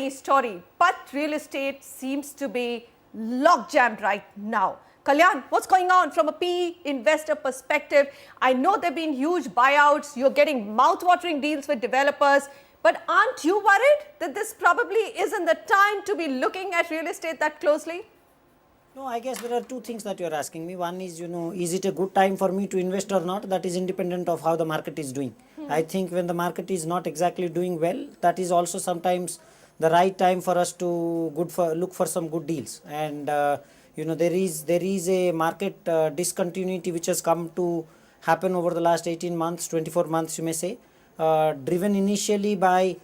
story, but real estate seems to be logjammed right now. Kalyan, what's going on from a PE investor perspective? I know there have been huge buyouts, you're getting mouth-watering deals with developers, but aren't you worried that this probably isn't the time to be looking at real estate that closely? No, I guess there are two things that you're asking me. One is, is it a good time for me to invest or not? That is independent of how the market is doing. I think when the market is not exactly doing well, that is also sometimes the right time for us to look for some good deals. And there is a market discontinuity which has come to happen over the last 18 months, 24 months, you may say, driven initially by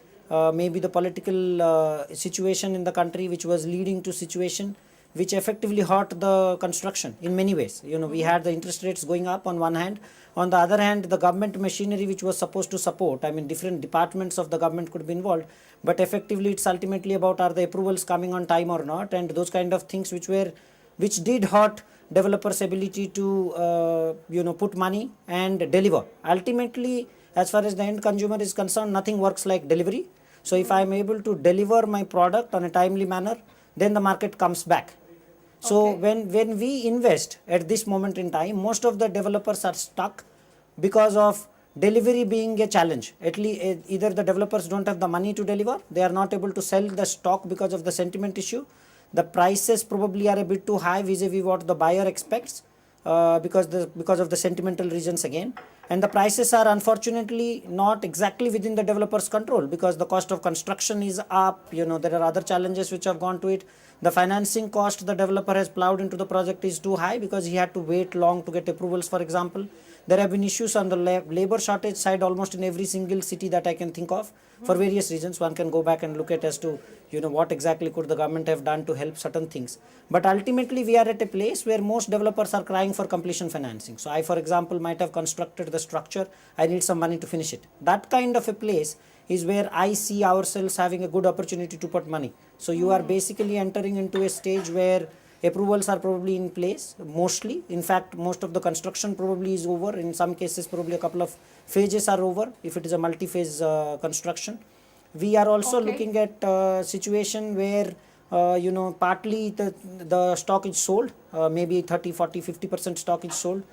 maybe the political situation in the country, which was leading to situation which effectively hurt the construction in many ways. We had the interest rates going up on one hand. On the other hand, the government machinery which was supposed to support, different departments of the government could be involved, but effectively it's ultimately about are the approvals coming on time or not, and those kind of things which did hurt developers' ability to put money and deliver. Ultimately, as far as the end consumer is concerned, nothing works like delivery. So if I am able to deliver my product on a timely manner, then the market comes back. So when we invest at this moment in time, most of the developers are stuck because of delivery being a challenge. At least either the developers don't have the money to deliver, they are not able to sell the stock because of the sentiment issue. The prices probably are a bit too high vis-a-vis what the buyer expects because of the sentimental reasons again. And the prices are unfortunately not exactly within the developer's control because the cost of construction is up. There are other challenges which have gone to it. The financing cost the developer has plowed into the project is too high because he had to wait long to get approvals, for example. There have been issues on the labor shortage side almost in every single city that I can think of for various reasons. One can go back and look at as to what exactly could the government have done to help certain things. But ultimately we are at a place where most developers are crying for completion financing. So I, for example, might have constructed the structure, I need some money to finish it. That kind of a place is where I see ourselves having a good opportunity to put money. So you are basically entering into a stage where approvals are probably in place mostly. In fact, most of the construction probably is over. In some cases, probably a couple of phases are over if it is a multi-phase construction. We are also looking at a situation where partly the stock is sold, maybe 30, 40, 50% stock is sold.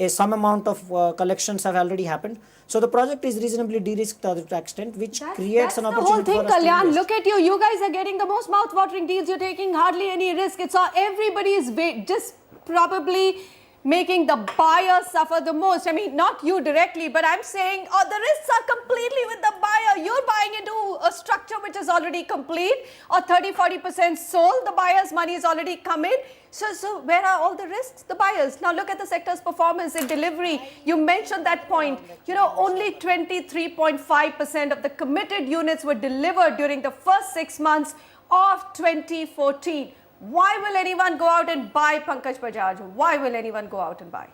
Some amount of collections have already happened. So the project is reasonably de-risked to that extent, which creates an opportunity for us to invest. The whole thing, Kalyan. Look at you. You guys are getting the most mouth-watering deals. You're taking hardly any risk. It's all everybody is just probably making the buyer suffer the most. Not you directly, but I'm saying the risks are completely with the buyer. You're buying into a structure which is already complete or 30-40% sold. The buyer's money is already come in. So where are all the risks? The buyers. Now look at the sector's performance in delivery. You mentioned that point. Only 23.5% of the committed units were delivered during the first 6 months of 2014. Why will anyone go out and buy, Pankaj Bajaj? Why will anyone go out and buy?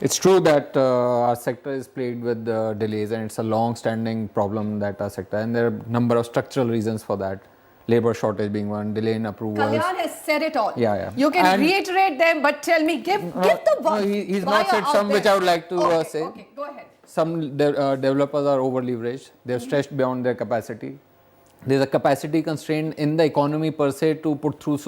It's true that our sector is plagued with delays, and it's a long-standing problem that our sector, and there are a number of structural reasons for that. Labor shortage being one, delay in approvals. Kalyan has said it all. Yeah. You can reiterate them, but tell me, give the one. He's not said some which I would like to say. Okay, go ahead. Some developers are over-leveraged. They're stretched beyond their capacity. There's a capacity constraint in the economy per se to put through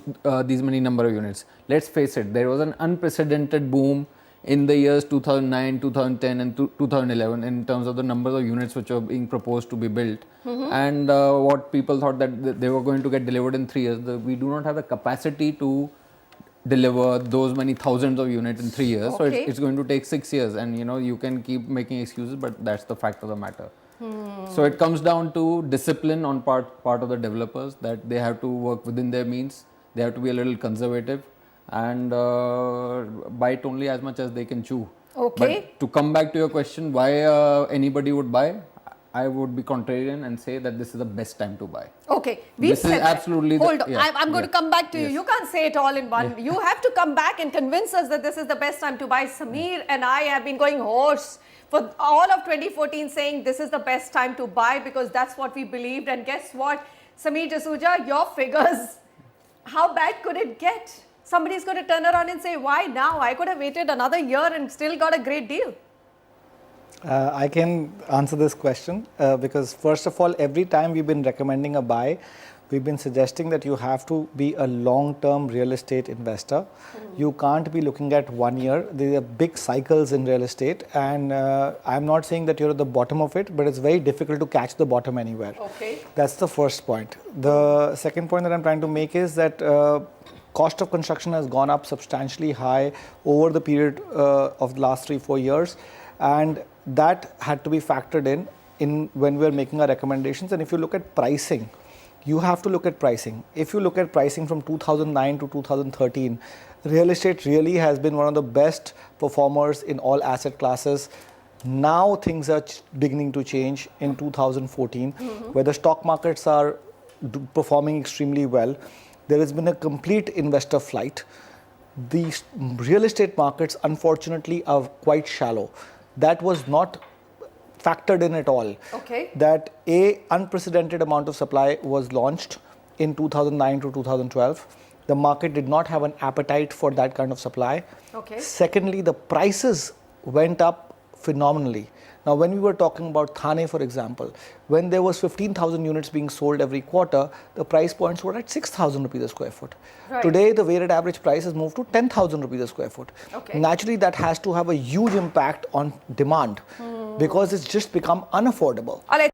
these many number of units. Let's face it, there was an unprecedented boom in the years 2009, 2010 and 2011 in terms of the numbers of units which were being proposed to be built. And what people thought that they were going to get delivered in 3 years. We do not have the capacity to deliver those many thousands of units in 3 years. So it's going to take 6 years, and you can keep making excuses, but that's the fact of the matter. So it comes down to discipline on part of the developers, that they have to work within their means. They have to be a little conservative and bite only as much as they can chew. But to come back to your question, why anybody would buy, I would be contrarian and say that this is the best time to buy. This is absolutely. Hold on, I'm going to come back to you. You can't say it all in one. You have to come back and convince us that this is the best time to buy. Sameer and I have been going hoarse for all of 2014 saying this is the best time to buy because that's what we believed. And guess what? Sameer Jasuja, your figures, how bad could it get? Somebody's going to turn around and say, why now? I could have waited another year and still got a great deal. I can answer this question because first of all, every time we've been recommending a buy, we've been suggesting that you have to be a long-term real estate investor. You can't be looking at 1 year. There are big cycles in real estate, and I'm not saying that you're at the bottom of it, but it's very difficult to catch the bottom anywhere. Okay. That's the first point. The second point that I'm trying to make is that cost of construction has gone up substantially high over the period of the last 3-4 years, and that had to be factored in when we are making our recommendations. And if you look at pricing, you have to look at pricing. If you look at pricing from 2009 to 2013, real estate really has been one of the best performers in all asset classes. Now things are beginning to change in 2014, where the stock markets are performing extremely well. There has been a complete investor flight. The real estate markets, unfortunately, are quite shallow. That was not factored in at all. Okay. That a unprecedented amount of supply was launched in 2009 to 2012. The market did not have an appetite for that kind of supply. Okay. Secondly, the prices went up phenomenally. Now, when we were talking about Thane, for example, when there was 15,000 units being sold every quarter, the price points were at 6,000 rupees a square foot. Right. Today, the weighted average price has moved to 10,000 rupees a square foot. Okay. Naturally, that has to have a huge impact on demand because it's just become unaffordable. All right.